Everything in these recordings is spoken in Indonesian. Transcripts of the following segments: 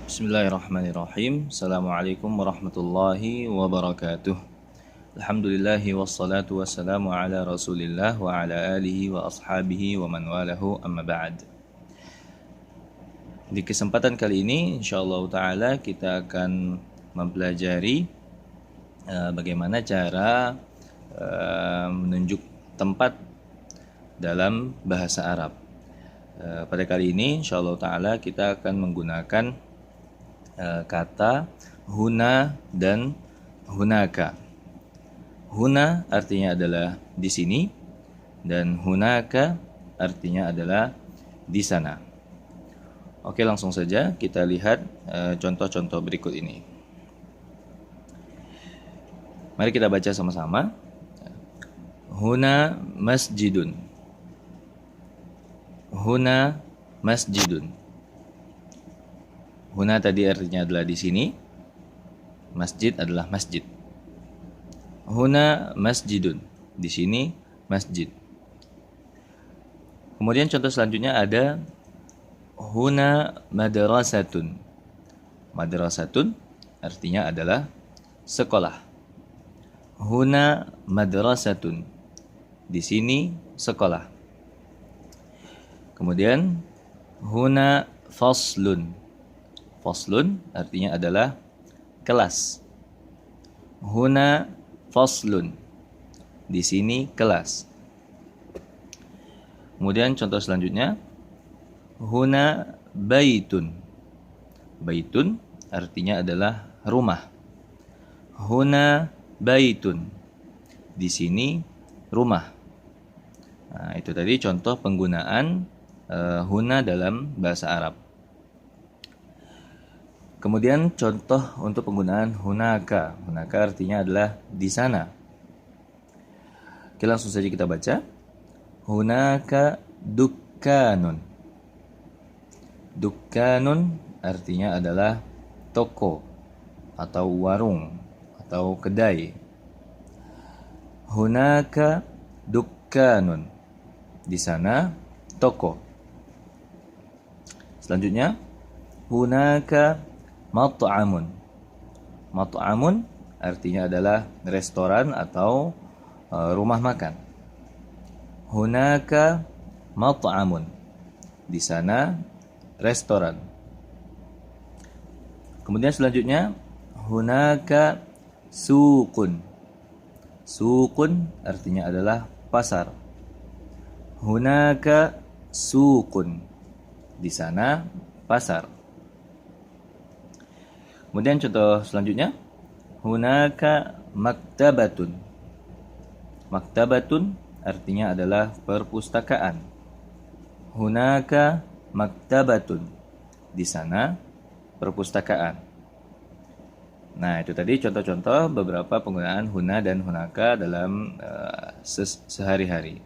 Bismillahirrahmanirrahim. Assalamualaikum warahmatullahi wabarakatuh. Alhamdulillahi wassalatu wassalamu ala rasulillah wa ala alihi wa ashabihi wa man walahu amma ba'd. Di kesempatan kali ini insyaallah ta'ala kita akan mempelajari bagaimana cara menunjuk tempat dalam bahasa Arab. Pada kali ini insyaallah ta'ala kita akan menggunakan kata huna dan hunaka. Huna artinya adalah di sini dan hunaka artinya adalah di sana. Oke, langsung saja kita lihat contoh-contoh berikut ini. Mari kita baca sama-sama. Huna masjidun. Huna masjidun. Huna tadi artinya adalah di sini. Masjid adalah masjid. Huna masjidun. Di sini masjid. Kemudian contoh selanjutnya ada huna madrasatun. Madrasatun artinya adalah sekolah. Huna madrasatun. Di sini sekolah. Kemudian huna faslun. Faslun artinya adalah kelas. Huna faslun. Di sini kelas. Kemudian contoh selanjutnya huna baitun. Baitun artinya adalah rumah. Huna baitun. Di sini rumah. Nah, itu tadi contoh penggunaan huna dalam bahasa Arab. Kemudian contoh untuk penggunaan hunaka. Hunaka artinya adalah di sana. Oke, langsung saja kita baca. Hunaka dukkanun. Dukkanun artinya adalah toko atau warung atau kedai. Hunaka dukkanun. Di sana toko. Selanjutnya hunaka mat'amun. Mat'amun artinya adalah restoran atau rumah makan. Hunaka mat'amun. Di sana restoran. Kemudian selanjutnya hunaka suqun. Suqun artinya adalah pasar. Hunaka suqun. Di sana pasar. Kemudian contoh selanjutnya hunaka maktabatun. Maktabatun artinya adalah perpustakaan. Hunaka maktabatun. Di sana perpustakaan. Nah, itu tadi contoh-contoh beberapa penggunaan huna dan hunaka dalam sehari-hari.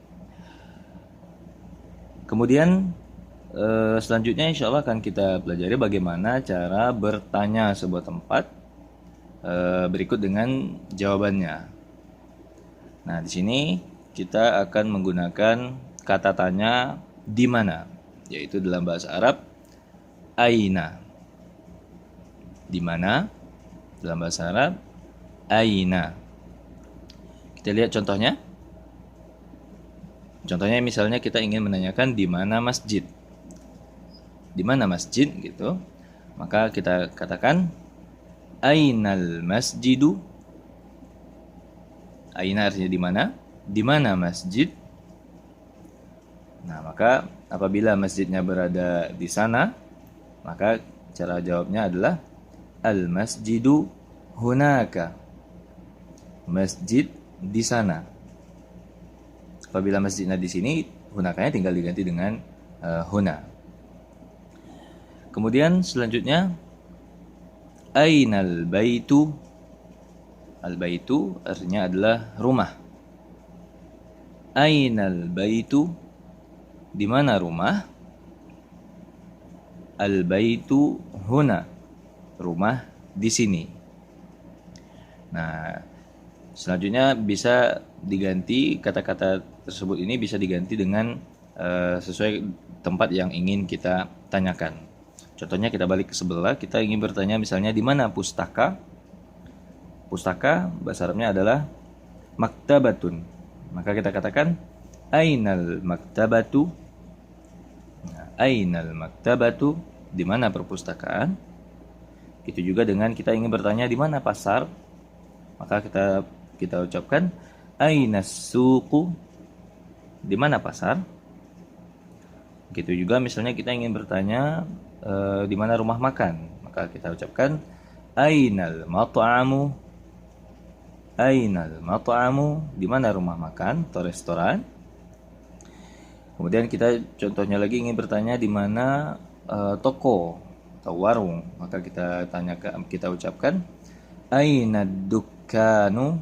Kemudian selanjutnya insya Allah akan kita pelajari bagaimana cara bertanya sebuah tempat berikut dengan jawabannya. Nah, di sini kita akan menggunakan kata tanya di mana, yaitu dalam bahasa Arab aina. Di mana? Dalam bahasa Arab aina. Kita lihat contohnya. Contohnya misalnya kita ingin menanyakan di mana masjid. Di mana masjid gitu, maka kita katakan ainal masjidu. Aina artinya di mana? Di mana masjid? Nah, maka apabila masjidnya berada di sana, maka cara jawabnya adalah al masjidu hunaka. Masjid di sana. Apabila masjidnya di sini, hunakanya tinggal diganti dengan huna. Kemudian selanjutnya ainal baitu. Al baitu artinya adalah rumah. Ainal baitu. Di mana rumah? Al baitu huna. Rumah di sini. Nah, selanjutnya bisa diganti, kata-kata tersebut ini bisa diganti dengan sesuai tempat yang ingin kita tanyakan. Contohnya kita balik ke sebelah, kita ingin bertanya misalnya di mana pustaka? Pustaka bahasa Arabnya adalah maktabatun. Maka kita katakan ainal maktabatu. Nah, ainal maktabatu, di mana perpustakaan? Itu juga dengan kita ingin bertanya di mana pasar, maka kita ucapkan ainas suqu, di mana pasar? Gitu juga misalnya kita ingin bertanya di mana rumah makan, maka kita ucapkan ainal mat'amu. Ainal mat'amu, di mana rumah makan atau restoran. Kemudian kita contohnya lagi ingin bertanya di mana toko atau warung, maka kita ucapkan ainad dukkanu.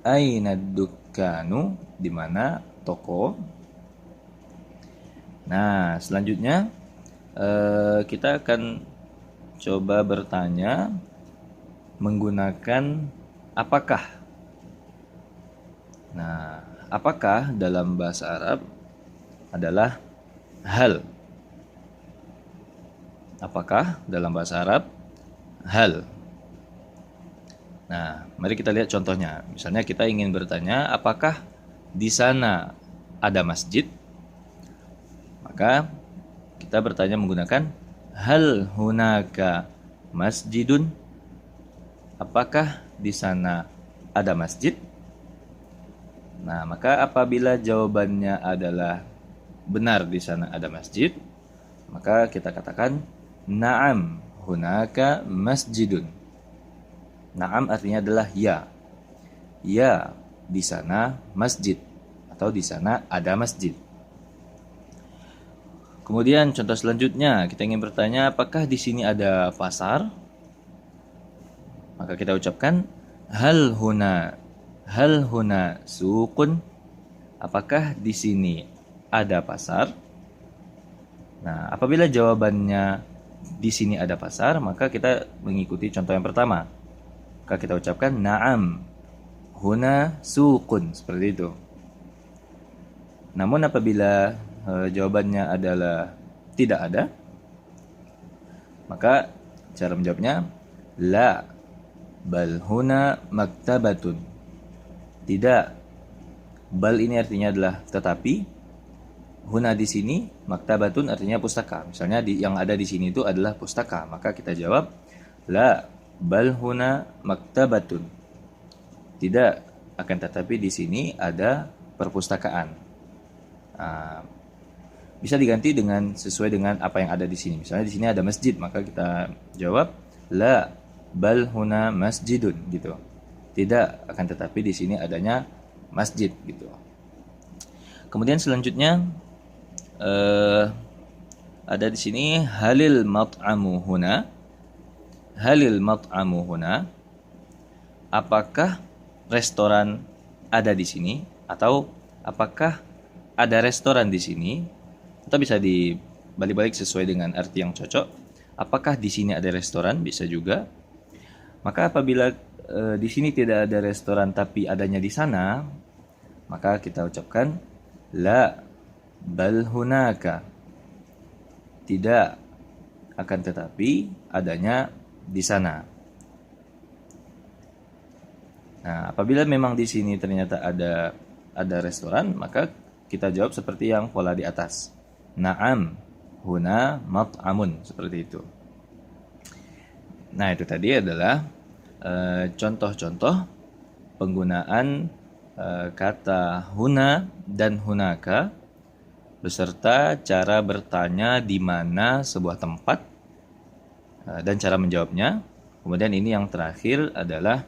Ainad dukkanu, di mana toko. Nah, selanjutnya kita akan coba bertanya menggunakan apakah. Nah, apakah dalam bahasa Arab adalah hal. Apakah dalam bahasa Arab hal. Nah, mari kita lihat contohnya. Misalnya kita ingin bertanya apakah di sana ada masjid? Maka kita bertanya menggunakan hal hunaka masjidun. Apakah di sana ada masjid? Nah, maka apabila jawabannya adalah benar di sana ada masjid, maka kita katakan na'am hunaka masjidun. Na'am artinya adalah ya. Ya, di sana masjid atau di sana ada masjid. Kemudian contoh selanjutnya kita ingin bertanya apakah di sini ada pasar? Maka kita ucapkan hal huna suqun. Apakah di sini ada pasar? Nah, apabila jawabannya di sini ada pasar, maka kita mengikuti contoh yang pertama. Maka kita ucapkan na'am huna suqun, seperti itu. Namun apabila jawabannya adalah tidak ada, maka cara menjawabnya la bal huna maktabatun. Tidak. Bal ini artinya adalah tetapi. Huna di sini, maktabatun artinya pustaka. Misalnya yang ada di sini itu adalah pustaka, maka kita jawab la bal huna maktabatun. Tidak, akan tetapi di sini ada perpustakaan. Bisa diganti dengan sesuai dengan apa yang ada di sini. Misalnya di sini ada masjid, maka kita jawab la bal huna masjidun, gitu. Tidak, akan tetapi di sini adanya masjid, gitu. Kemudian selanjutnya ada di sini halil mat'amu huna. Halil mat'amu huna. Apakah restoran ada di sini, atau apakah ada restoran di sini? Atau bisa dibalik-balik sesuai dengan arti yang cocok. Apakah di sini ada restoran? Bisa juga. Maka apabila di sini tidak ada restoran tapi adanya di sana, maka kita ucapkan la bal hunaka. Tidak, akan tetapi adanya di sana. Nah, apabila memang di sini ternyata ada restoran, maka kita jawab seperti yang pola di atas. Na'am huna mat'amun, seperti itu. Nah, itu tadi adalah contoh-contoh penggunaan kata huna dan hunaka beserta cara bertanya di mana sebuah tempat dan cara menjawabnya. Kemudian ini yang terakhir adalah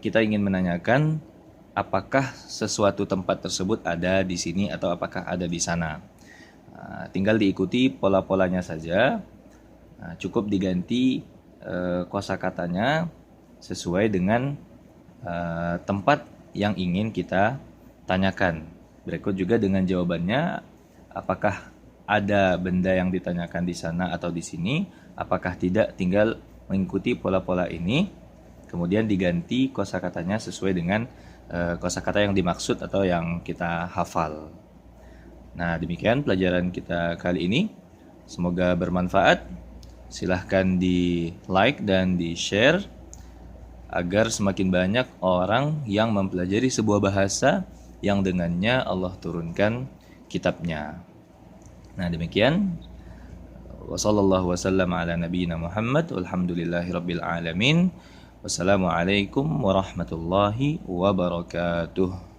kita ingin menanyakan apakah sesuatu tempat tersebut ada di sini atau apakah ada di sana. Tinggal diikuti pola-polanya saja. Cukup diganti kosakatanya sesuai dengan tempat yang ingin kita tanyakan. Berikut juga dengan jawabannya, apakah ada benda yang ditanyakan di sana atau di sini, apakah tidak, tinggal mengikuti pola-pola ini, kemudian diganti kosakatanya sesuai dengan kosakata yang dimaksud atau yang kita hafal. Nah, demikian pelajaran kita kali ini. Semoga bermanfaat. Silahkan di like dan di share agar semakin banyak orang yang mempelajari sebuah bahasa yang dengannya Allah turunkan kitabnya. Nah, demikian. Wassallallahu wasallam ala nabiyyina Muhammad walhamdulillahirabbil alamin. Wassalamualaikum warahmatullahi wabarakatuh.